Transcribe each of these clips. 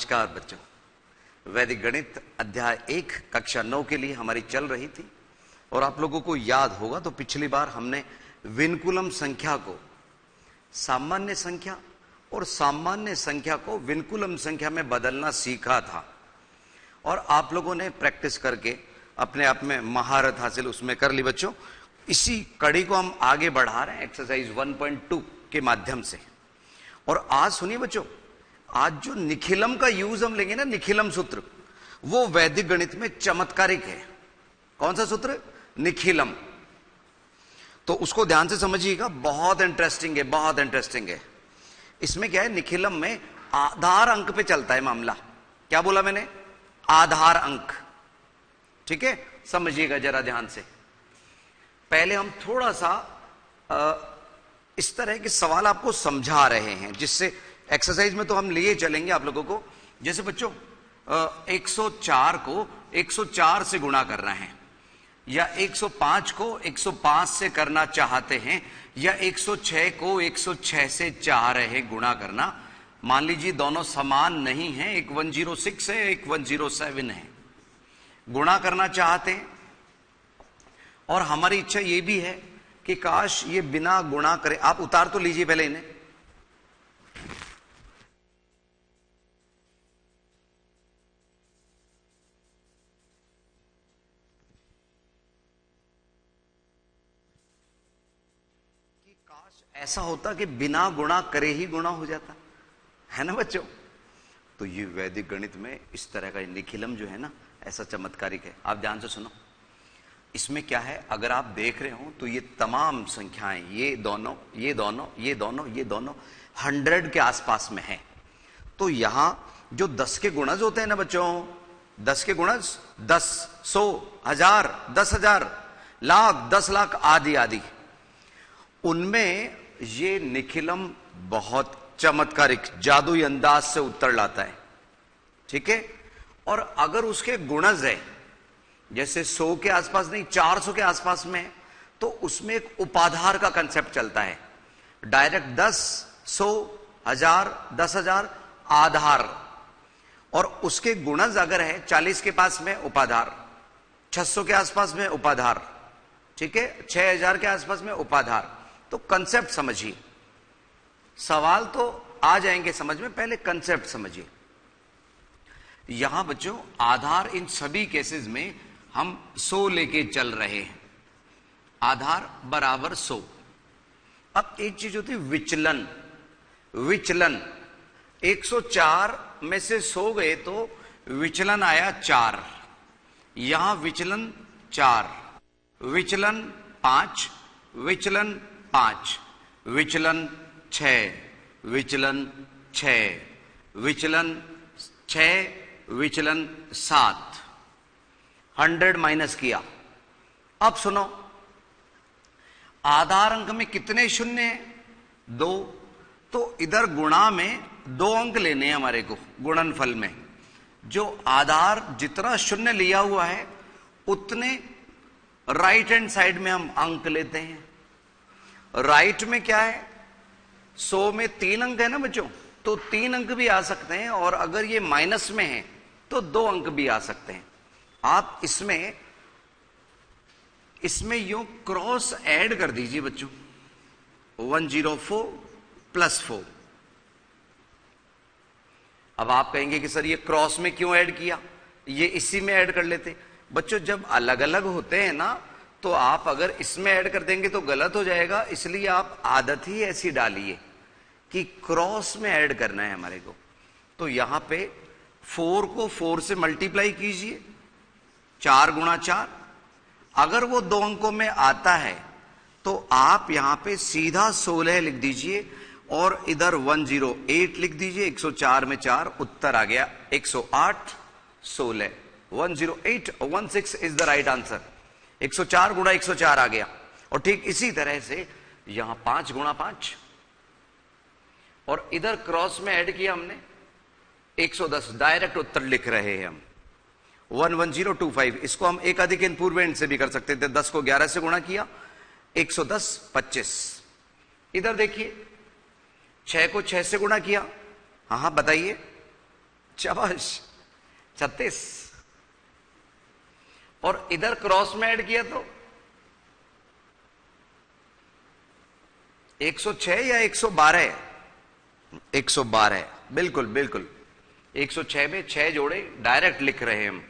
नमस्कार बच्चों। वैदिक गणित अध्याय 1 कक्षा 9 के लिए हमारी चल रही थी और आप लोगों को याद होगा तो पिछली बार हमने विनकुलम संख्या को सामान्य संख्या और सामान्य संख्या को विनकुलम संख्या में बदलना सीखा था और आप लोगों ने प्रैक्टिस करके अपने आप में महारत हासिल उसमें कर ली बच्चों। इसी कड़ी को हम आगे बढ़ा रहे हैं एक्सरसाइज 1.2 के माध्यम से। और आज सुनिए बच्चों, आज जो निखिलम का यूज हम लेंगे ना, निखिलम सूत्र, वो वैदिक गणित में चमत्कारिक है। कौन सा सूत्र? निखिलम। तो उसको ध्यान से समझिएगा, बहुत इंटरेस्टिंग है, बहुत इंटरेस्टिंग है। इसमें क्या है, निखिलम में आधार अंक पे चलता है मामला। क्या बोला मैंने? आधार अंक। ठीक है, समझिएगा जरा ध्यान से। पहले हम थोड़ा सा इस तरह के सवाल आपको समझा रहे हैं, जिससे एक्सरसाइज में तो हम लिए चलेंगे आप लोगों को। जैसे बच्चों 104 को 104 से गुणा करना है, या 105 को 105 से करना चाहते हैं, या 106 को 106 से चाह रहे हैं गुणा करना। मान लीजिए दोनों समान नहीं है, एक 106 है, एक 107 है, गुणा करना चाहते हैं। और हमारी इच्छा ये भी है कि काश ये बिना गुणा करे। आप उतार तो लीजिए पहले इन्हें। कि काश ऐसा होता कि बिना गुणा करे ही गुणा हो जाता, है ना बच्चों। तो ये वैदिक गणित में इस तरह का निखिलम जो है ना, ऐसा चमत्कारिक है। आप ध्यान से सुनो। इसमें क्या है, अगर आप देख रहे हो तो ये तमाम संख्याएं, ये दोनों, ये दोनों, ये दोनों, ये दोनों 100 के आसपास में है। तो यहां जो 10 के गुणज होते हैं ना बच्चों, 10 के गुणज, 10, 100, 1000, 10,000, लाख, 10 लाख आदि आदि, उनमें ये निखिलम बहुत चमत्कारिक जादुई अंदाज से उत्तर लाता है। ठीक है। और अगर उसके गुणज है, जैसे 100 के आसपास नहीं, 400 के आसपास में, तो उसमें एक उपाधार का कंसेप्ट चलता है। डायरेक्ट 10, 100, 1000, 10,000 आधार, और उसके गुणज अगर है 40 के पास में उपाधार, 600 के आसपास में उपाधार, ठीक है, 6000 के आसपास में उपाधार। तो कंसेप्ट समझिए, सवाल तो आ जाएंगे समझ में, पहले कंसेप्ट समझिए। यहां बच्चों आधार, इन सभी केसेस में हम 100 लेके चल रहे हैं। आधार बराबर 100। अब एक चीज होती है विचलन। विचलन 104 में से 100 गए तो विचलन आया 4, यहां विचलन 4, विचलन 5, विचलन 5, विचलन 6, विचलन 6, विचलन 6, विचलन 7, 100 माइनस किया। अब सुनो, आधार अंक में कितने शून्य हैं? 2। तो इधर गुणा में 2 अंक लेने हैं हमारे को, गुणनफल में। जो आधार जितना शून्य लिया हुआ है उतने राइट हैंड साइड में हम अंक लेते हैं। राइट में क्या है, 100 में 3 अंक है ना बच्चों, तो 3 अंक भी आ सकते हैं, और अगर ये माइनस में है तो 2 अंक भी आ सकते हैं। आप इसमें यूं क्रॉस ऐड कर दीजिए बच्चों, 104 प्लस 4। अब आप कहेंगे कि सर ये क्रॉस में क्यों ऐड किया, ये इसी में ऐड कर लेते। बच्चों जब अलग अलग होते हैं ना, तो आप अगर इसमें ऐड कर देंगे तो गलत हो जाएगा, इसलिए आप आदत ही ऐसी डालिए कि क्रॉस में ऐड करना है हमारे को। तो यहां पे 4 को 4 से मल्टीप्लाई कीजिए, 4 गुणा 4। अगर वो 2 अंकों में आता है तो आप यहां पे सीधा 16 लिख दीजिए और इधर 108 लिख दीजिए। 104 में 4, उत्तर आ गया 108, 16, 108 और 16 इज द राइट आंसर। 104 गुणा 104 आ गया। और ठीक इसी तरह से यहां 5 गुणा 5, और इधर क्रॉस में ऐड किया हमने 110, डायरेक्ट उत्तर लिख रहे हैं हम 11025। इसको हम एक अधिक इन पूर्वेंड से भी कर सकते थे। 10 को 11 से गुणा किया, 110, 25। इधर देखिए 6 को 6 से गुणा किया। हाँ बताइए, शाबाश, 36। और इधर क्रॉस में ऐड किया तो 106 या 112? 112, बिल्कुल बिल्कुल। 106 में 6 जोड़े डायरेक्ट लिख रहे हैं हम।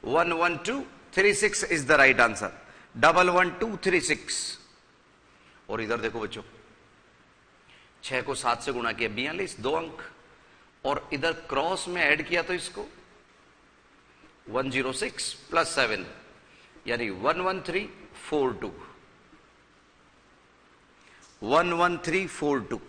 11236 इज द राइट आंसर। 11236। और इधर देखो बच्चों, 6 को 7 से गुणा किया 42, 2 अंक। और इधर क्रॉस में ऐड किया तो इसको 106 प्लस 7 यानी 11342। 11342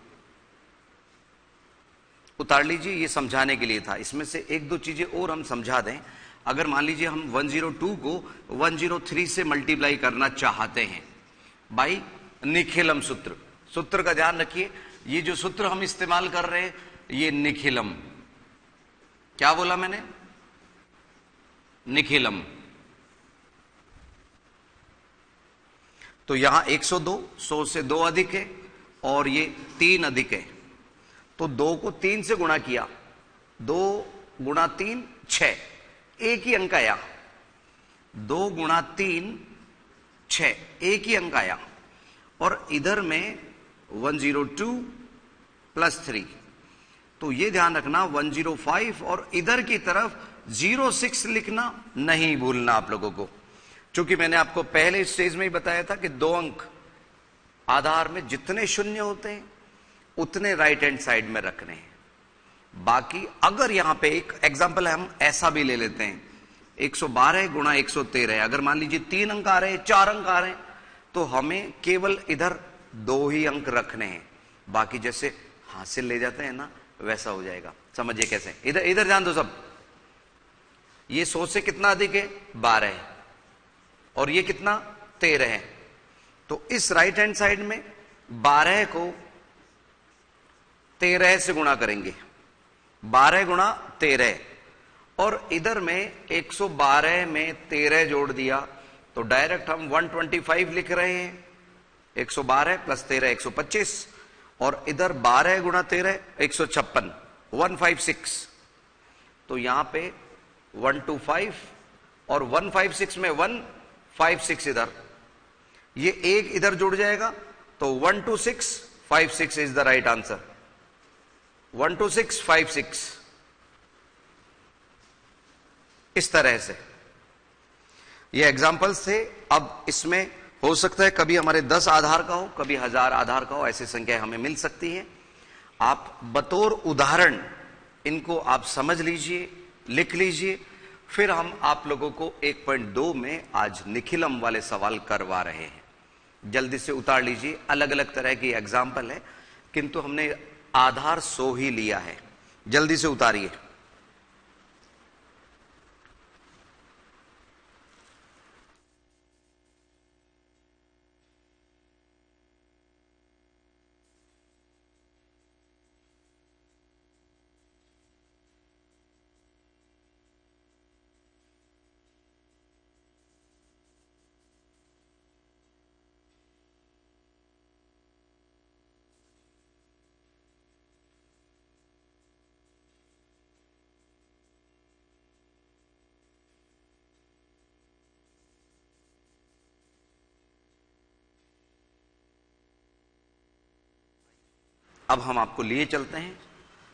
उतार लीजिए, ये समझाने के लिए था। इसमें से एक दो चीजें और हम समझा दें। अगर मान लीजिए हम 102 को 103 से मल्टीप्लाई करना चाहते हैं बाई निखिलम सूत्र, सूत्र का ध्यान रखिए, ये जो सूत्र हम इस्तेमाल कर रहे हैं ये निखिलम, क्या बोला मैंने? निखिलम। तो यहां 102, 100 से 2 अधिक है और ये 3 अधिक है, तो 2 को 3 से गुणा किया, 2 गुणा 3 6, एक ही अंक आया। 2 गुणा 3 6, एक ही अंक आया। और इधर में 102 प्लस 3, तो ये ध्यान रखना 105 और इधर की तरफ 06 लिखना नहीं भूलना आप लोगों को, क्योंकि मैंने आपको पहले स्टेज में ही बताया था कि 2 अंक आधार में जितने शून्य होते हैं उतने राइट हैंड साइड में रखने हैं। बाकी अगर यहां पे एक एग्जांपल है, हम ऐसा भी ले लेते हैं, 112 गुणा 113, अगर मान लीजिए 3 अंक आ रहे हैं, 4 अंक आ रहे हैं, तो हमें केवल इधर 2 ही अंक रखने हैं, बाकी जैसे हासिल ले जाते हैं ना वैसा हो जाएगा। समझिए कैसे, इधर इधर ध्यान दो सब। ये 100 से कितना अधिक है? 12 है, और ये कितना? 13 है। तो इस राइट हैंड साइड में 12 को 13 से गुणा करेंगे, 12 गुणा 13, और इधर में 112 में 13 जोड़ दिया तो डायरेक्ट हम 125 लिख रहे हैं। 112 प्लस 13 125, और इधर 12 गुणा 13 156, 156। तो यहां पे 125 और 156 में 156 इधर, ये एक इधर जुड़ जाएगा तो 12656 इज द राइट आंसर। 12656 इस तरह से ये एग्जाम्पल्स थे। अब इसमें हो सकता है कभी हमारे 10 आधार का हो, कभी 1000 आधार का हो, ऐसी संख्या हमें मिल सकती है। आप बतौर उदाहरण इनको आप समझ लीजिए, लिख लीजिए, फिर हम आप लोगों को 1.2 में आज निखिलम वाले सवाल करवा रहे हैं। जल्दी से उतार लीजिए, अलग अलग तरह की एग्जाम्पल है किंतु हमने आधार 100 ही लिया है। जल्दी से उतारिए। अब हम आपको लिए चलते हैं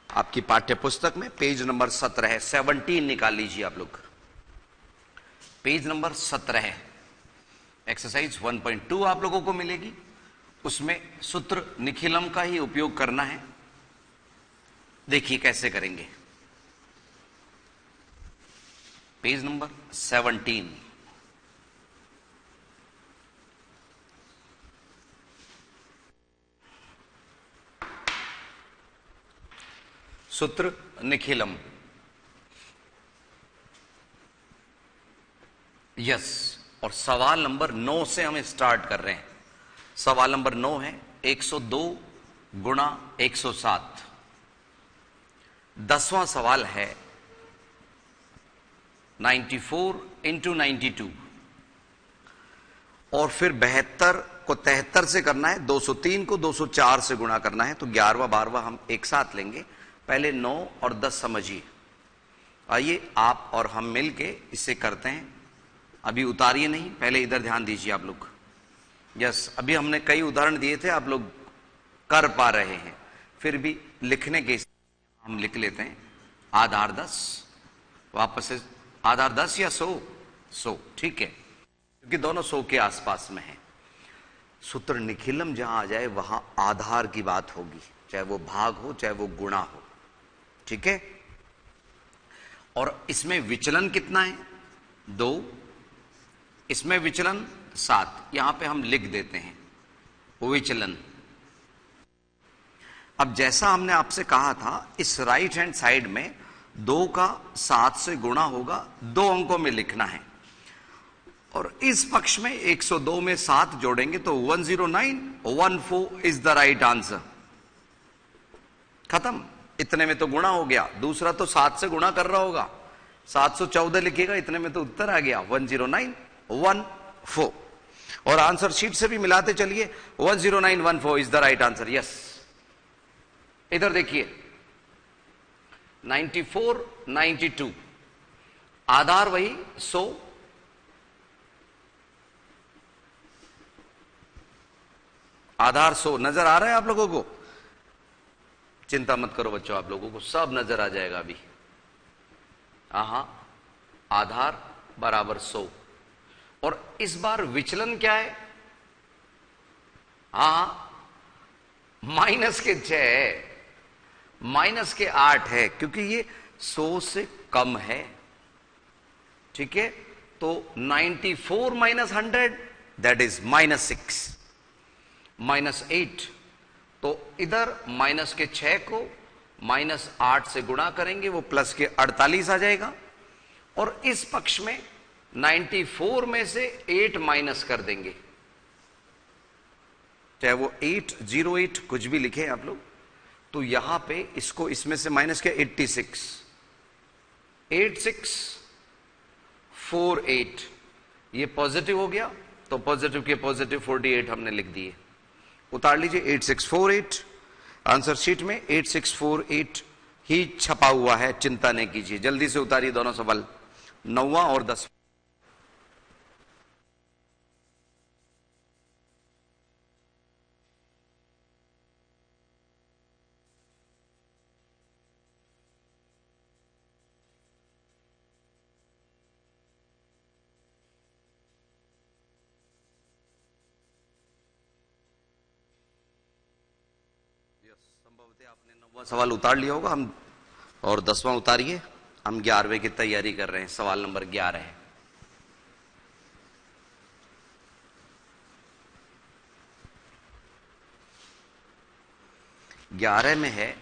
आपकी पाठ्य पुस्तक में, पेज नंबर 17 है, 17 निकाल लीजिए आप लोग। पेज नंबर 17 है, एक्सरसाइज 1.2 आप लोगों को मिलेगी। उसमें सूत्र निखिलम का ही उपयोग करना है। देखिए कैसे करेंगे। पेज नंबर 17, सूत्र निखिलम। यस, और सवाल नंबर 9 से हम स्टार्ट कर रहे हैं। सवाल नंबर 9 है 102 गुणा 107। 10वां सवाल है 94 इंटू 92, और फिर 72 को 73 से करना है, 203 को 204 से गुणा करना है। तो 11वां 12वां हम एक साथ लेंगे। पहले 9 और 10 समझिए। आइए आप और हम मिलके इसे करते हैं। अभी उतारिए नहीं, पहले इधर ध्यान दीजिए आप लोग। यस, अभी हमने कई उदाहरण दिए थे, आप लोग कर पा रहे हैं, फिर भी लिखने के हम लिख लेते हैं। आधार 10, वापस से आधार 10 या 100, ठीक है, क्योंकि दोनों 100 के आसपास में है। सूत्र निखिलम जहां आ जाए वहां आधार की बात होगी, चाहे वो भाग हो चाहे वो गुणा हो, ठीक है। और इसमें विचलन कितना है? 2, इसमें विचलन 7, यहां पे हम लिख देते हैं विचलन। अब जैसा हमने आपसे कहा था, इस राइट हैंड साइड में 2 का 7 से गुणा होगा, 2 अंकों में लिखना है। और इस पक्ष में 102 में 7 जोड़ेंगे तो 10914 इज द राइट आंसर। खत्म, इतने में तो गुणा हो गया, दूसरा तो 7 से गुणा कर रहा होगा, 714 लिखिएगा, इतने में तो उत्तर आ गया 10914। और आंसर शीट से भी मिलाते चलिए, 10914 is the right answer. Yes, इधर देखिए 94 92, आधार वही 100, आधार 100 नजर आ रहा है आप लोगों को? चिंता मत करो बच्चों, आप लोगों को सब नजर आ जाएगा अभी। आधार बराबर 100। और इस बार विचलन क्या है? माइनस के 6, माइनस के 8 है, क्योंकि ये 100 से कम है, ठीक है। तो 94 माइनस 100 दैट इज -6, -8। तो इधर माइनस के 6 को -8 से गुणा करेंगे, वो प्लस के 48 आ जाएगा। और इस पक्ष में 94 में से 8 माइनस कर देंगे, चाहे वो 808 कुछ भी लिखे आप लोग। तो यहां पे इसको इसमें से माइनस किया 86, 8648, ये पॉजिटिव हो गया, तो पॉजिटिव के पॉजिटिव 48 हमने लिख दिए। उतार लीजिए 8648, आंसर शीट में 8648 ही छपा हुआ है, चिंता नहीं कीजिए। जल्दी से उतारिए दोनों सवाल, 9वां और 10वां। आपने 9वां सवाल उतार लिया होगा, हम और 10वां उतारिए। हम 11वें की तैयारी कर रहे हैं, सवाल नंबर 11 है। ग्यारह में है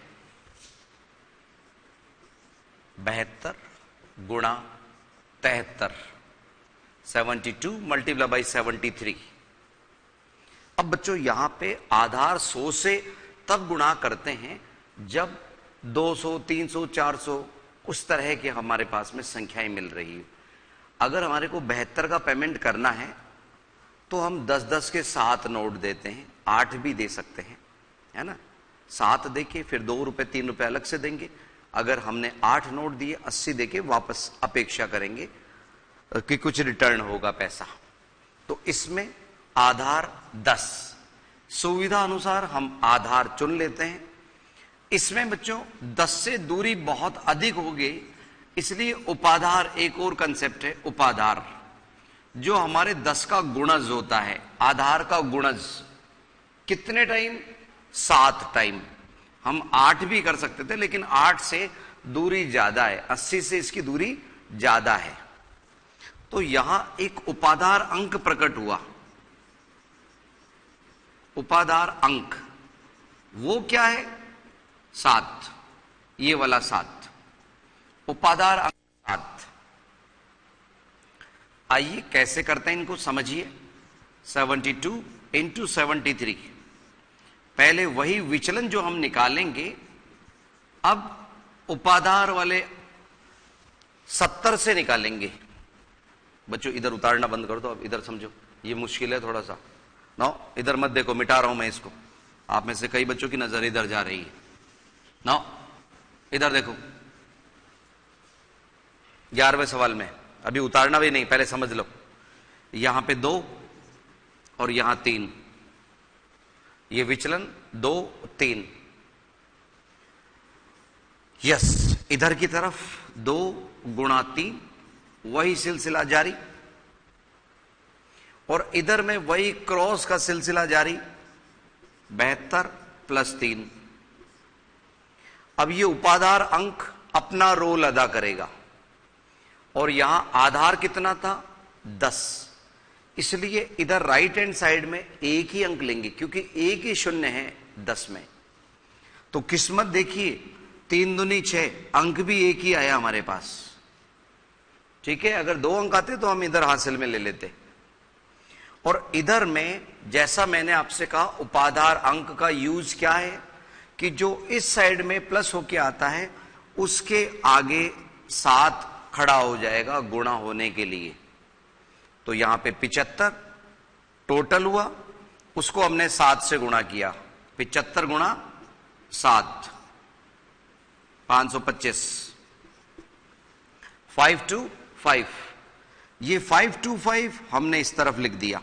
72 गुणा 73, 72 मल्टीप्लाई बाई 73। अब बच्चों यहां पे आधार 100 से तब गुणा करते हैं जब 200, 300, 400 उस तरह के हमारे पास में संख्याएं मिल रही है। अगर हमारे को 72 का पेमेंट करना है तो हम 10-10 के 7 नोट देते हैं, 8 भी दे सकते हैं, है ना। 7 देके फिर 2 रुपए 3 रुपए अलग से देंगे। अगर हमने 8 नोट दिए 80 देके वापस अपेक्षा करेंगे कि कुछ रिटर्न होगा पैसा। तो इसमें आधार 10, सुविधा अनुसार हम आधार चुन लेते हैं। इसमें बच्चों 10 से दूरी बहुत अधिक होगी, इसलिए उपाधार एक और कंसेप्ट है। उपाधार जो हमारे 10 का गुणज होता है, आधार का गुणज कितने टाइम? 7 टाइम। हम 8 भी कर सकते थे, लेकिन 8 से दूरी ज्यादा है, 80 से इसकी दूरी ज्यादा है। तो यहां एक उपाधार अंक प्रकट हुआ। उपाधार अंक वो क्या है? 7, ये वाला 7 उपाधार अंक 7। आइए कैसे करते हैं इनको समझिए। 72 इंटू 73, पहले वही विचलन जो हम निकालेंगे, अब उपाधार वाले 70 से निकालेंगे। बच्चों इधर उतारना बंद कर दो, अब इधर समझो, ये मुश्किल है थोड़ा सा। नो इधर मत देखो, मिटा रहा हूं मैं इसको। आप में से कई बच्चों की नजर इधर जा रही है। नो इधर देखो, 11वें सवाल में, अभी उतारना भी नहीं, पहले समझ लो। यहां पे 2 और यहां 3, ये विचलन 2 3। यस, इधर की तरफ 2 गुणा 3, वही सिलसिला जारी, और इधर में वही क्रॉस का सिलसिला जारी, 72 प्लस 3। अब ये उपाधार अंक अपना रोल अदा करेगा, और यहां आधार कितना था 10, इसलिए इधर राइट हैंड साइड में एक ही अंक लेंगे, क्योंकि एक ही शून्य है 10 में। तो किस्मत देखिए, 3 दूनी 6, अंक भी एक ही आया हमारे पास। ठीक है, अगर 2 अंक आते तो हम इधर हासिल में ले लेते। और इधर में जैसा मैंने आपसे कहा, उपाधार अंक का यूज क्या है कि जो इस साइड में प्लस होके आता है उसके आगे 7 खड़ा हो जाएगा गुणा होने के लिए। तो यहां पे 75 टोटल हुआ, उसको हमने 7 से गुणा किया, 75 गुणा 7 525, 525। ये 525 हमने इस तरफ लिख दिया,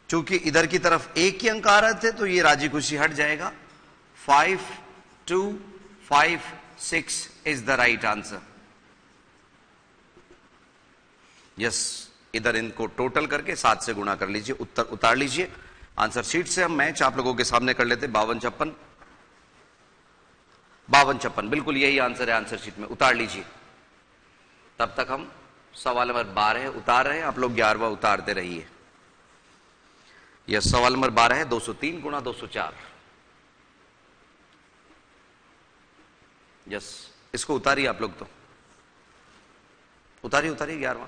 चूंकि इधर की तरफ एक ही अंक आ रहे थे तो ये राजी खुशी हट जाएगा। 5256 is the right answer. Yes, इधर इनको टोटल करके 7 से गुणा कर लीजिए, उत्तर उतार लीजिए। आंसर शीट से हम मैच आप लोगों के सामने कर लेते। 5256, 5256 बिल्कुल यही आंसर है, आंसर शीट में उतार लीजिए। तब तक हम सवाल नंबर 12 उतार रहे हैं, आप लोग 11वां उतारते रहिए। यह सवाल नंबर 12 है, 203 गुणा 204। यस, इसको उतारिए आप लोग, तो उतारिए 11वां।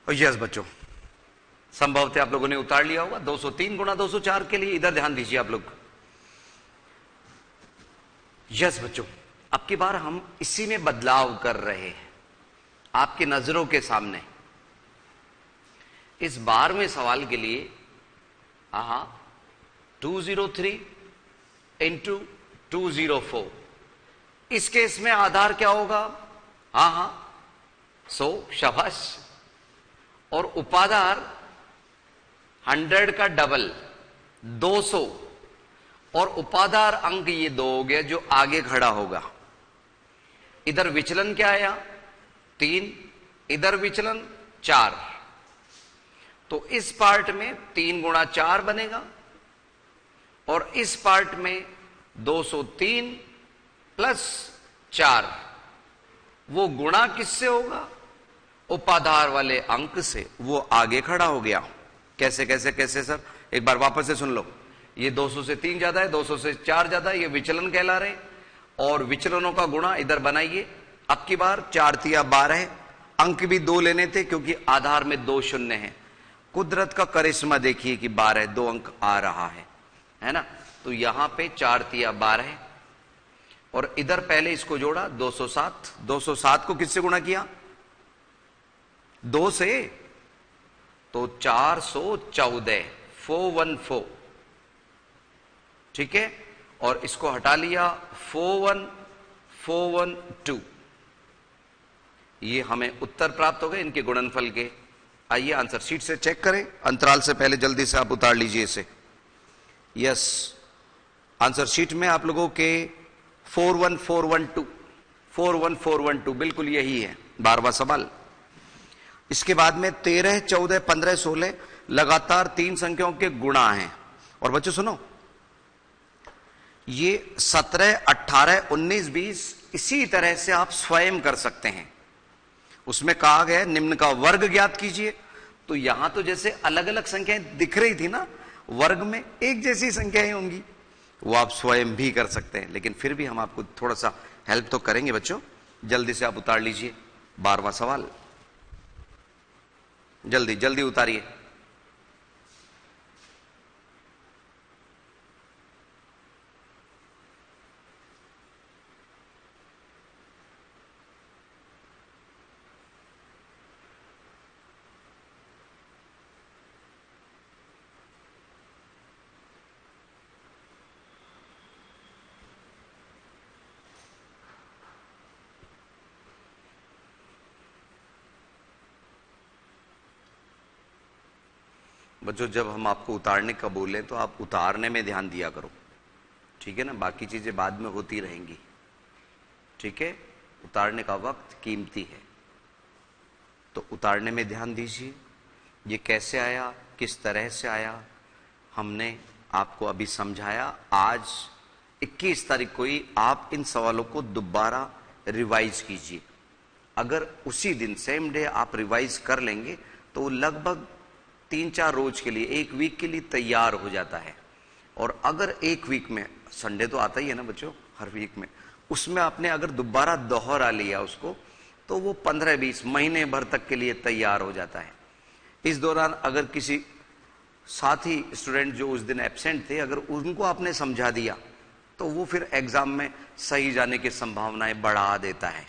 यस बच्चों, संभवतः आप लोगों ने उतार लिया होगा। 203 गुणा 204 के लिए इधर ध्यान दीजिए आप लोग। यस बच्चों, अब की बार हम इसी में बदलाव कर रहे हैं आपकी नजरों के सामने। इस 12वें सवाल के लिए 203 इंटू 204, इस केस में आधार क्या होगा? 100, शाबाश। और उपाधार 100 का डबल 200, और उपाधार अंक ये 2 हो गया जो आगे खड़ा होगा। इधर विचलन क्या आया? 3, इधर विचलन 4। तो इस पार्ट में 3 गुणा 4 बनेगा, और इस पार्ट में 203 प्लस 4। वो गुणा किससे होगा? उपाधार वाले अंक से। वो आगे खड़ा हो गया। कैसे कैसे कैसे सर, एक बार वापस से सुन लो। ये 200 से 3 ज्यादा है, 200 से 4 ज्यादा है, ये विचलन कहला रहे। और विचलनों का गुणा इधर बनाइए। अब की बार 4 तिया 12 है, अंक भी 2 लेने थे क्योंकि आधार में 2 शून्य है। कुदरत का करिश्मा देखिए कि 12 2 अंक आ रहा है ना। तो यहां पे 4 तिया 12 है, और इधर पहले इसको जोड़ा 207। 207 को किससे गुणा किया? 2 से, तो 414, 414। ठीक है, और इसको हटा लिया 41412। ये हमें उत्तर प्राप्त हो गए इनके गुणनफल के। आइए आंसर शीट से चेक करें, अंतराल से पहले जल्दी से आप उतार लीजिए इसे। यस, आंसर शीट में आप लोगों के 41412, 41412 बिल्कुल यही है 12वां सवाल। इसके बाद में 13, 14, 15, 16 लगातार 3 संख्याओं के गुणा हैं। और बच्चों सुनो, ये 17, 18, 19, 20 इसी तरह से आप स्वयं कर सकते हैं। उसमें कहा गया है निम्न का वर्ग ज्ञात कीजिए। तो यहां तो जैसे अलग अलग संख्याएं दिख रही थी ना, वर्ग में एक जैसी संख्याएं होंगी, वो आप स्वयं भी कर सकते हैं, लेकिन फिर भी हम आपको थोड़ा सा हेल्प तो करेंगे बच्चों। जल्दी से आप उतार लीजिए 12वां सवाल, जल्दी जल्दी उतारिए। बच्चों जब हम आपको उतारने का बोले तो आप उतारने में ध्यान दिया करो, ठीक है ना, बाकी चीजें बाद में होती रहेंगी, ठीक है। उतारने का वक्त कीमती है, तो उतारने में ध्यान दीजिए। ये कैसे आया, किस तरह से आया, हमने आपको अभी समझाया। आज 21 तारीख को ही आप इन सवालों को दोबारा रिवाइज कीजिए। अगर उसी दिन सेम डे आप रिवाइज कर लेंगे तो लगभग 3-4 रोज के लिए, एक वीक के लिए तैयार हो जाता है। और अगर एक वीक में, संडे तो आता ही है ना बच्चों हर वीक में, उसमें आपने अगर दोबारा दोहरा लिया उसको, तो वो 15-20 महीने भर तक के लिए तैयार हो जाता है। इस दौरान अगर किसी साथी स्टूडेंट जो उस दिन एब्सेंट थे, अगर उनको आपने समझा दिया तो वो फिर एग्जाम में सही जाने की संभावनाएं बढ़ा देता है,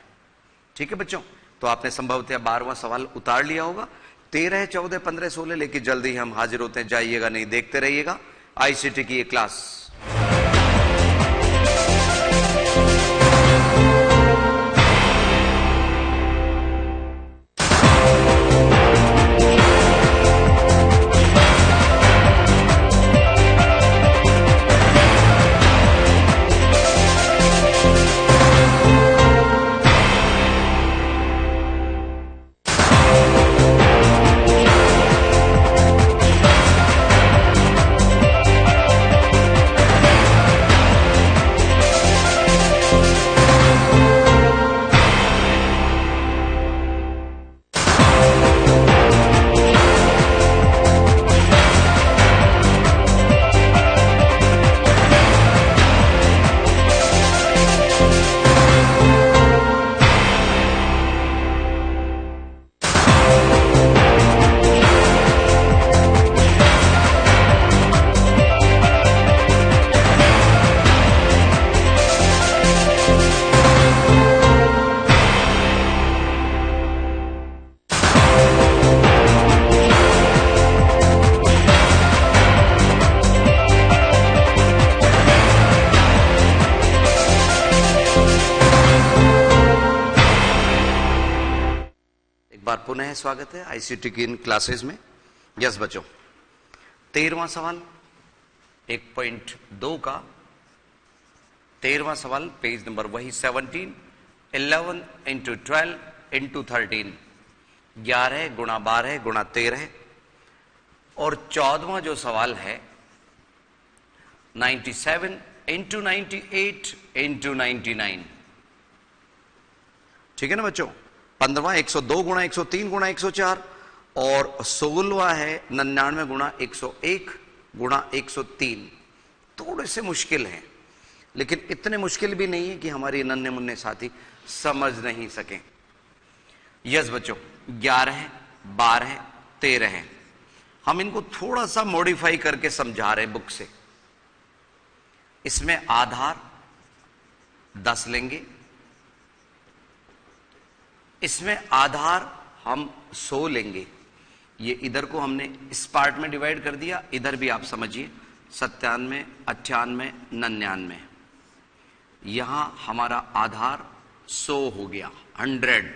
ठीक है बच्चों। तो आपने संभवतः 12वां सवाल उतार लिया होगा। 13, 14, 15, 16 लेके जल्दी हम हाजिर होते हैं, जाइएगा नहीं, देखते रहिएगा आईसीटी की ये क्लास। पुनः स्वागत है आईसीटी की इन क्लासेस में। यस बच्चों, 13वां सवाल 1.2 का 13वां सवाल, पेज नंबर वही 17, 11 इंटू 12 इंटू 13, 11 गुणा 12 गुणा 13। और 14वां जो सवाल है 97 इंटू 98 इंटू 99, ठीक है ना बच्चों। 15वां 102 गुणा 103 गुणा 104, और 16वां है 99 गुणा 101 गुणा 103। थोड़े से मुश्किल हैं, लेकिन इतने मुश्किल भी नहीं है कि हमारे नन्हे मुन्ने साथी समझ नहीं सकें। यस बच्चों, 11, 12, 13 है। हम इनको थोड़ा सा मॉडिफाई करके समझा रहे हैं बुक से। इसमें आधार 10 लेंगे, इसमें आधार हम 100 लेंगे। ये इधर को हमने इस पार्ट में डिवाइड कर दिया, इधर भी आप समझिए 97, 98, 99। यहां हमारा आधार 100 हो गया, 100,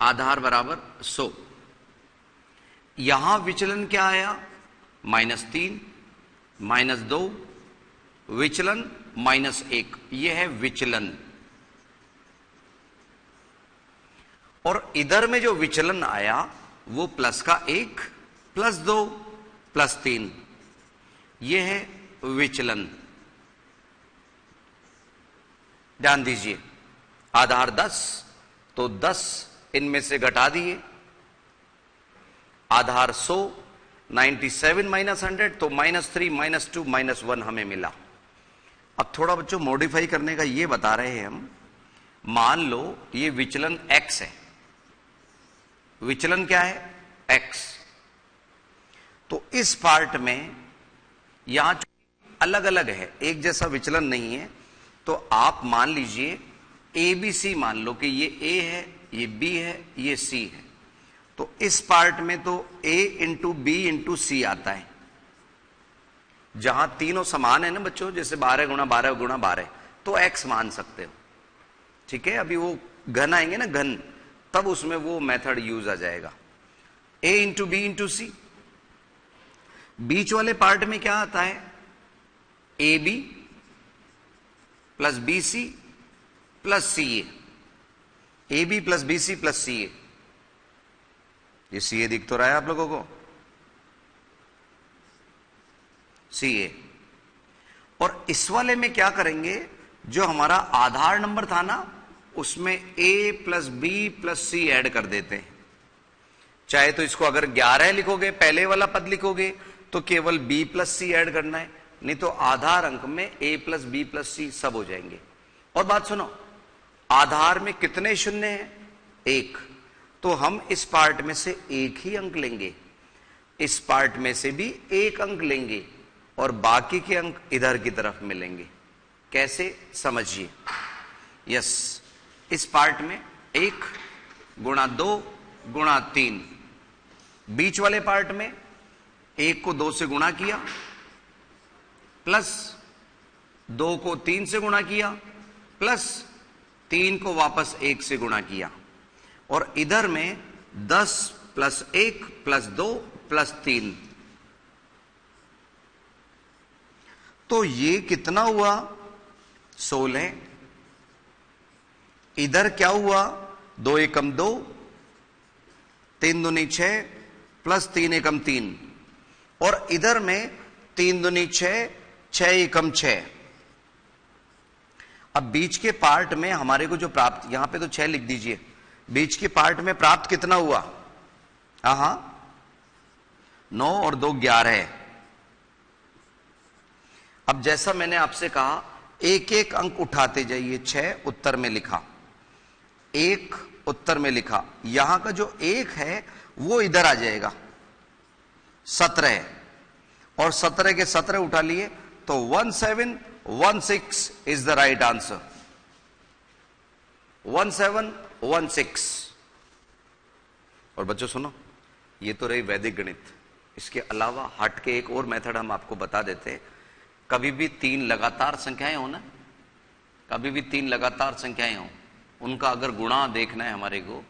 आधार बराबर 100। यहां विचलन क्या आया, -3, -2, विचलन -1, यह है विचलन। और इधर में जो विचलन आया वो प्लस का 1, +2, +3, यह है विचलन। ध्यान दीजिए, आधार 10, तो 10 इनमें से घटा दिए, आधार 100, 97 माइनस 100, तो -3, -2, -1 हमें मिला। अब थोड़ा बच्चों मॉडिफाई करने का ये बता रहे हैं हम। मान लो ये विचलन x है, विचलन क्या है x, तो इस पार्ट में यहां अलग अलग है, एक जैसा विचलन नहीं है, तो आप मान लीजिए ABC मान लो कि ये A है, ये B है, ये C है, तो इस पार्ट में तो A into B into C आता है, जहां तीनों समान है ना बच्चों, जैसे 12 गुणा 12 गुणा 12, तो x मान सकते हो, ठीक है। अभी वो घन आएंगे ना घन, तब उसमें वो मेथड यूज आ जाएगा। A into B into C, बीच वाले पार्ट में क्या आता है, A B plus B C plus C A B plus B C plus C A, ये सी ए दिख तो रहा है आप लोगों को, सी ए। और इस वाले में क्या करेंगे, जो हमारा आधार नंबर था ना, उसमें ए प्लस बी प्लस सी ऐड कर देते हैं। चाहे तो इसको अगर 11 लिखोगे, पहले वाला पद लिखोगे, तो केवल b प्लस सी ऐड करना है, नहीं तो आधार अंक में a प्लस बी प्लस सी सब हो जाएंगे। और बात सुनो, आधार में कितने शून्य हैं, 1, तो हम इस पार्ट में से एक ही अंक लेंगे, इस पार्ट में से भी एक अंक लेंगे, और बाकी के अंक इधर की तरफ मिलेंगे। कैसे, समझिए। यस, इस पार्ट में 1 गुणा 2 गुणा 3, बीच वाले पार्ट में 1 को 2 से गुणा किया, प्लस 2 को 3 से गुणा किया, प्लस 3 को वापस 1 से गुणा किया, और इधर में 10 प्लस 1 प्लस 2 प्लस 3, तो ये कितना हुआ, 16। इधर क्या हुआ, 2 एकम 2, 3 दूनी 6 प्लस 3 एकम 3, और इधर में 3 दूनी 6, 6 एकम 6। अब बीच के पार्ट में हमारे को जो प्राप्त, यहां पे तो 6 लिख दीजिए, बीच के पार्ट में प्राप्त कितना हुआ, हाँ 9 और 2 11। अब जैसा मैंने आपसे कहा, एक एक अंक उठाते जाइए, 6 उत्तर में लिखा, 1 उत्तर में लिखा, यहां का जो 1 है वो इधर आ जाएगा, 17, और 17 के 17 उठा लिए, तो 1716 इज द राइट आंसर, 1716। और बच्चों सुनो, ये तो रही वैदिक गणित, इसके अलावा हट के एक और मेथड हम आपको बता देते हैं। कभी भी 3 लगातार संख्याएं हो ना, कभी भी 3 लगातार संख्याएं हो, उनका अगर गुणा देखना है हमारे को,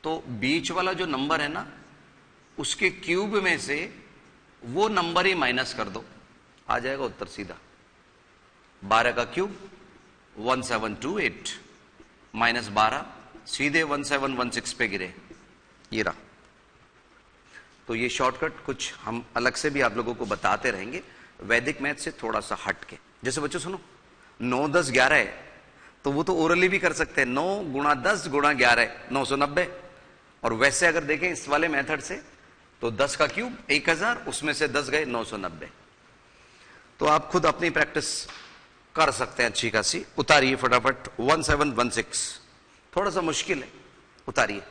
तो बीच वाला जो नंबर है ना, उसके क्यूब में से वो नंबर ही माइनस कर दो, आ जाएगा उत्तर सीधा। 12 का क्यूब 1728 माइनस 12, सीधे 1716 पे गिरे, ये रहा। तो ये शॉर्टकट कुछ हम अलग से भी आप लोगों को बताते रहेंगे, वैदिक मैथ से थोड़ा सा हट के। जैसे बच्चों सुनो, 9 10 11 है, तो वो तो ओरली भी कर सकते हैं, 9 गुणा 10 गुणा 11 990। और वैसे अगर देखें इस वाले मेथड से, तो 10 का क्यूब 1000, उसमें से 10 गए 990। तो आप खुद अपनी प्रैक्टिस कर सकते हैं अच्छी खासी। उतारिए फटाफट 1716, थोड़ा सा मुश्किल है, उतारिए।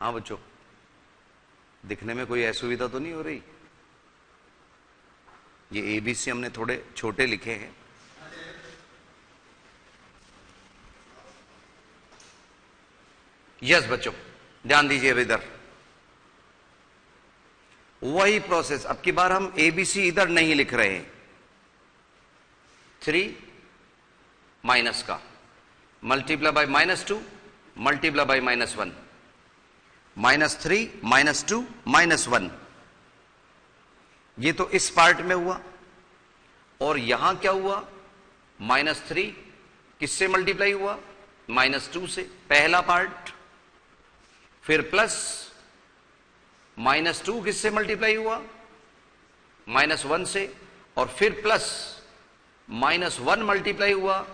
हाँ बच्चों, दिखने में कोई असुविधा तो नहीं हो रही? ये एबीसी हमने थोड़े छोटे लिखे हैं। यस बच्चों, ध्यान दीजिए अब इधर। वही प्रोसेस, अब की बार हम एबीसी इधर नहीं लिख रहे हैं, 3 माइनस का मल्टीप्लाई बाय -2 मल्टीप्लाई बाय -1, -3 -2 -1, ये तो इस पार्ट में हुआ। और यहां क्या हुआ, -3 किससे मल्टीप्लाई हुआ, -2 से, पहला पार्ट। फिर प्लस -2 किससे मल्टीप्लाई हुआ, -1 से, और फिर प्लस -1 मल्टीप्लाई हुआ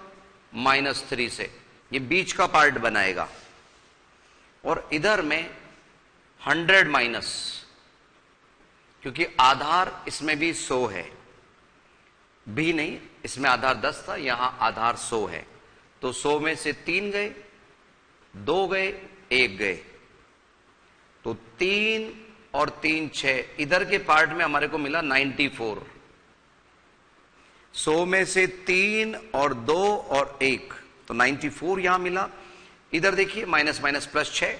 -3 से, ये बीच का पार्ट बनाएगा। और इधर में 100 माइनस, क्योंकि आधार इसमें भी 100 है, भी नहीं, इसमें आधार 10 था, यहां आधार 100 है, तो 100 में से 3 गए, 2 गए, 1 गए, तो 3 और 3 6, इधर के पार्ट में हमारे को मिला 94। 100 में से 3 और 2 और 1, तो 94 यहां मिला। इधर देखिए माइनस माइनस प्लस 6,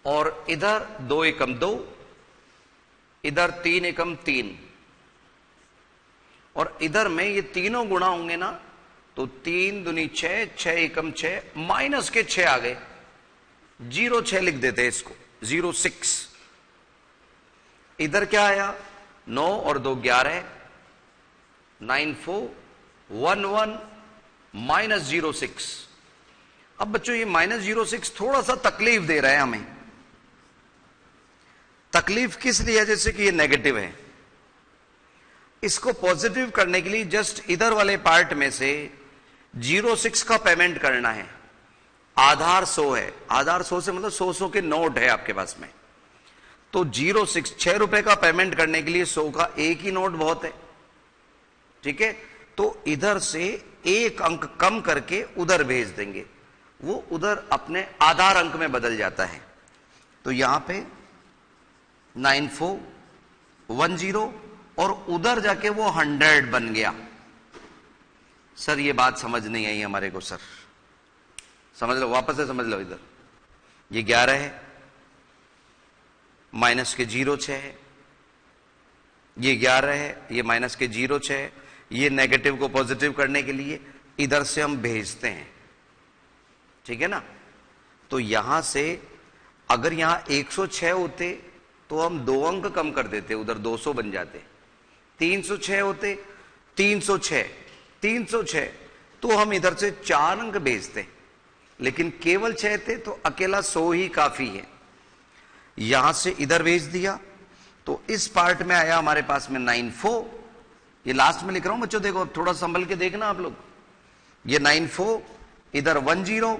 और इधर 2 एकम 2, इधर 3 एकम 3, और इधर में ये तीनों गुणा होंगे ना, तो 3 दूनी 6, 6 एकम 6, माइनस के 6 आ गए, 06 लिख देते हैं इसको, 06। इधर क्या आया, 9 और 2 11, 9411 -06। अब बच्चों ये -06 थोड़ा सा तकलीफ दे रहा है हमें। तकलीफ किस लिए है, जैसे कि ये नेगेटिव है, इसको पॉजिटिव करने के लिए जस्ट इधर वाले पार्ट में से 06 का पेमेंट करना है। आधार 100 है, आधार 100 से मतलब 100 के नोट है आपके पास में, तो 06 6 रुपए का पेमेंट करने के लिए 100 का एक ही नोट बहुत है, ठीक है। तो इधर से एक अंक कम करके उधर भेज देंगे, वो उधर अपने आधार अंक में बदल जाता है। तो यहां पे 9410 और उधर जाके वो 100 बन गया। सर ये बात समझ नहीं आई हमारे को, सर समझ लो, वापस से समझ लो। इधर ये 11 है, माइनस के 06 है, ये 11 है, ये माइनस के 06 है, ये नेगेटिव को पॉजिटिव करने के लिए इधर से हम भेजते हैं, ठीक है ना। तो यहां से अगर यहां 106 होते तो हम 2 अंक कम कर देते, उधर 200 बन जाते। 306 होते, 306 306, तो हम इधर से 4 अंक भेजते, लेकिन केवल 6 थे तो अकेला 100 ही काफी है। यहां से इधर भेज दिया, तो इस पार्ट में आया हमारे पास में 94। ये लास्ट में लिख रहा हूं बच्चों, देखो थोड़ा संभल के देखना आप लोग। ये 94, इधर 10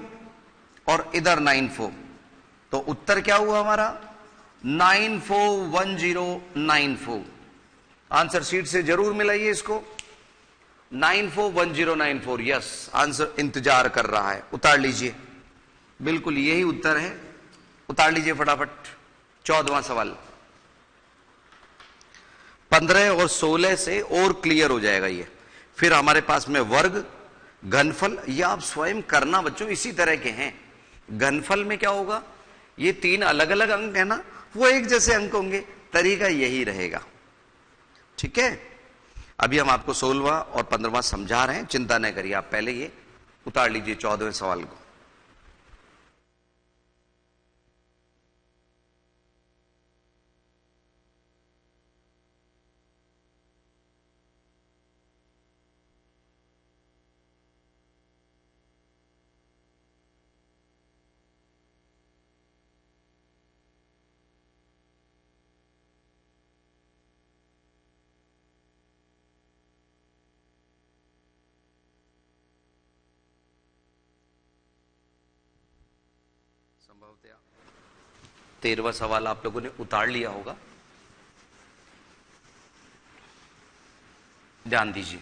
और इधर 94, तो उत्तर क्या हुआ हमारा, 941094। आंसर शीट से जरूर मिलाइए इसको, 941094। यस, आंसर इंतजार कर रहा है, उतार लीजिए, बिल्कुल यही उत्तर है, उतार लीजिए फटाफट। 14वां सवाल, 15 और 16 से और क्लियर हो जाएगा ये। फिर हमारे पास में वर्ग, घनफल, ये आप स्वयं करना बच्चों, इसी तरह के हैं। घनफल में क्या होगा, ये 3 अलग अलग अंक है ना, वो एक जैसे अंक होंगे, तरीका यही रहेगा, ठीक है। अभी हम आपको 16वां और 15वां समझा रहे हैं, चिंता न करिए, आप पहले ये उतार लीजिए 14वें सवाल को। संभवतः 13वां सवाल आप लोगों ने उतार लिया होगा, ध्यान दीजिए।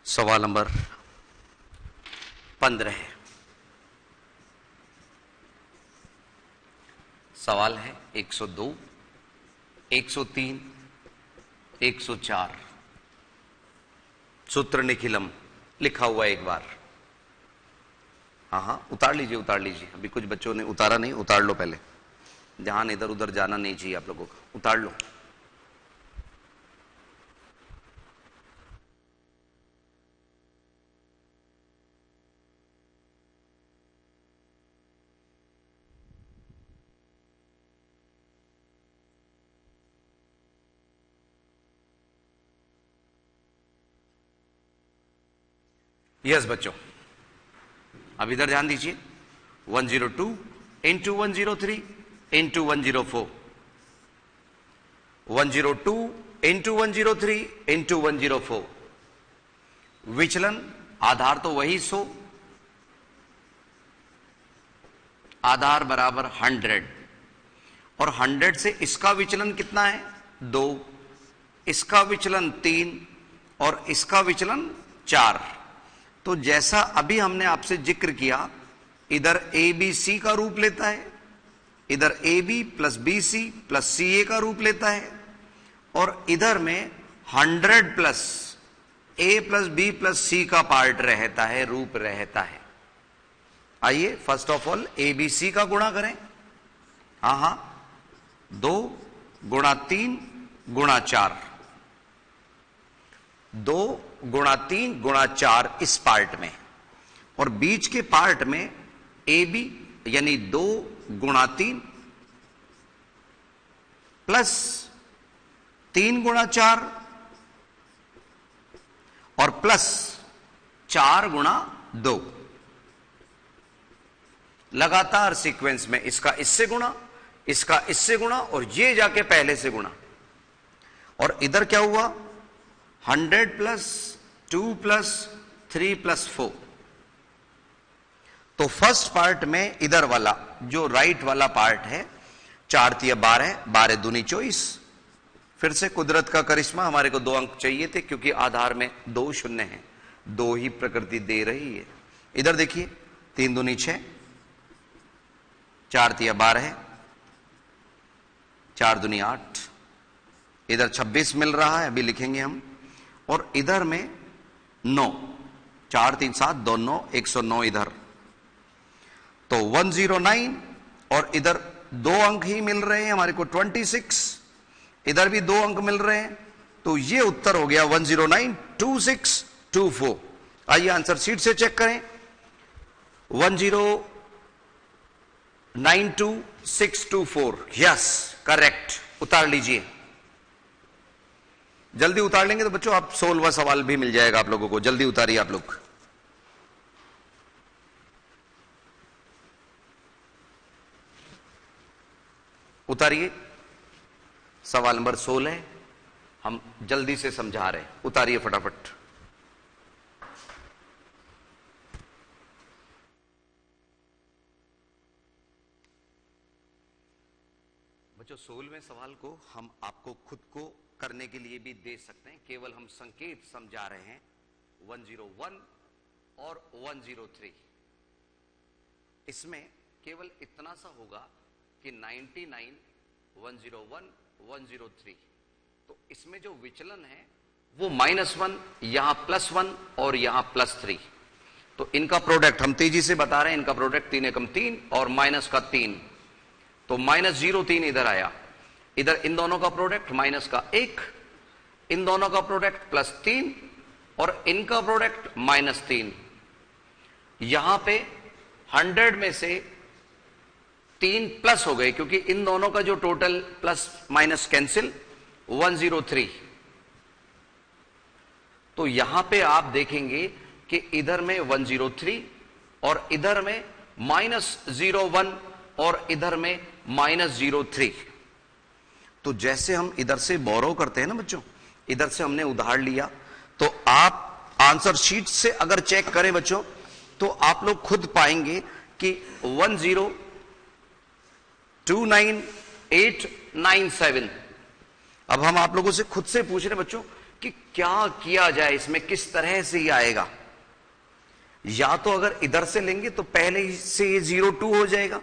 सवाल नंबर 15 है। सवाल है 102, 103, 104। सूत्र निखिलम लिखा हुआ है एक बार। हाँ हाँ उतार लीजिए उतार लीजिए, अभी कुछ बच्चों ने उतारा नहीं, उतार लो पहले, ध्यान इधर उधर जाना नहीं चाहिए आप लोगों का, उतार लो। यस बच्चों, अब इधर ध्यान दीजिए। 102 इंटू 103 इंटू 104, 102 इंटू 103 इंटू 104, विचलन आधार तो वही 100, आधार बराबर 100, और 100 से इसका विचलन कितना है 2, इसका विचलन 3 और इसका विचलन 4। तो जैसा अभी हमने आपसे जिक्र किया, इधर ए बी सी का रूप लेता है, इधर A B plus B C plus C A का रूप लेता है, और इधर में 100 plus A plus B plus C का पार्ट रहता है, रूप रहता है। आइए first of all A B C का गुणा करें। हाँ हाँ 2 गुणा 3 गुणा 4, 2 गुणा 3 गुणा 4 इस पार्ट में, और बीच के पार्ट में ए बी यानी 2 गुणा 3 प्लस 3 गुणा 4 और प्लस 4 गुणा 2, लगातार सीक्वेंस में इसका इससे गुणा, इसका इससे गुणा, और ये जाके पहले से गुणा। और इधर क्या हुआ 100 प्लस 2 प्लस 3 प्लस 4। तो फर्स्ट पार्ट में इधर वाला जो राइट वाला पार्ट है 4 तिया 12, 12 दूनी 24। फिर से कुदरत का करिश्मा, हमारे को 2 अंक चाहिए थे क्योंकि आधार में 2 शून्य है, 2 ही प्रकृति दे रही है। इधर देखिए 3 दूनी 6, 4 तिया 12, 4 दूनी 8, इधर 26 मिल रहा है, अभी लिखेंगे हम, और इधर में 9, 4 3 7 2 9, 109 इधर, तो 109, और इधर 2 अंक ही मिल रहे हैं हमारे को 26, इधर भी 2 अंक मिल रहे हैं, तो ये उत्तर हो गया 1092624। आइए आंसर शीट से चेक करें। 1092624, यस करेक्ट, उतार लीजिए। जल्दी उतार लेंगे तो बच्चों आप 16वां सवाल भी मिल जाएगा आप लोगों को, जल्दी उतारिए आप लोग। उतारिए, सवाल नंबर 16 हम जल्दी से समझा रहे हैं, उतारिए फटाफट। बच्चों 16वें सवाल को हम आपको खुद को करने के लिए भी दे सकते हैं, केवल हम संकेत समझा रहे हैं। 101 और 103, इसमें केवल इतना सा होगा कि 99, 101, 103, तो इसमें जो विचलन है वो -1, यहां +1 और यहां +3, तो इनका प्रोडक्ट हम तेजी से बता रहे हैं। इनका प्रोडक्ट 3 एकम 3 और माइनस का 3, तो -0 इधर आया, इधर इन दोनों का प्रोडक्ट माइनस का 1, इन दोनों का प्रोडक्ट +3 और इनका प्रोडक्ट -3। यहां पे 100 में से 3 प्लस हो गए क्योंकि इन दोनों का जो टोटल प्लस माइनस कैंसिल 103। तो यहां पे आप देखेंगे कि इधर में 103 और इधर में -01 और इधर में -03। तो जैसे हम इधर से बोरो करते हैं ना बच्चों, इधर से हमने उधार लिया, तो आप आंसर शीट से अगर चेक करें बच्चों तो आप लोग खुद पाएंगे कि 1029897। अब हम आप लोगों से खुद से पूछ रहे बच्चों कि क्या किया जाए, इसमें किस तरह से ये आएगा। या तो अगर इधर से लेंगे तो पहले से ये 02 हो जाएगा,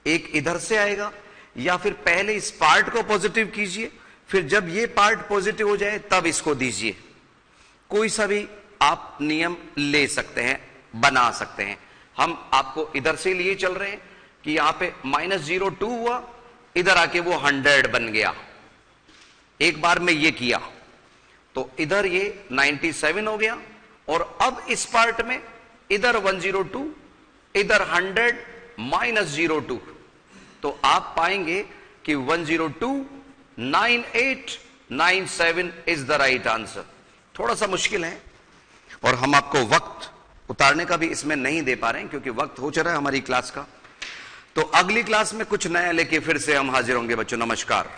एक इधर से आएगा, या फिर पहले इस पार्ट को पॉजिटिव कीजिए, फिर जब ये पार्ट पॉजिटिव हो जाए तब इसको दीजिए। कोई सा भी आप नियम ले सकते हैं, बना सकते हैं। हम आपको इधर से लिए चल रहे हैं कि यहां पे -02 हुआ, इधर आके वो 100 बन गया। एक बार में ये किया तो इधर ये 97 हो गया, और अब इस पार्ट में इधर 102, इधर 100 -02, तो आप पाएंगे कि 1029897 इज द राइट आंसर। थोड़ा सा मुश्किल है और हम आपको वक्त उतारने का भी इसमें नहीं दे पा रहे हैं क्योंकि वक्त हो चला है हमारी क्लास का। तो अगली क्लास में कुछ नया लेके फिर से हम हाजिर होंगे बच्चों। नमस्कार।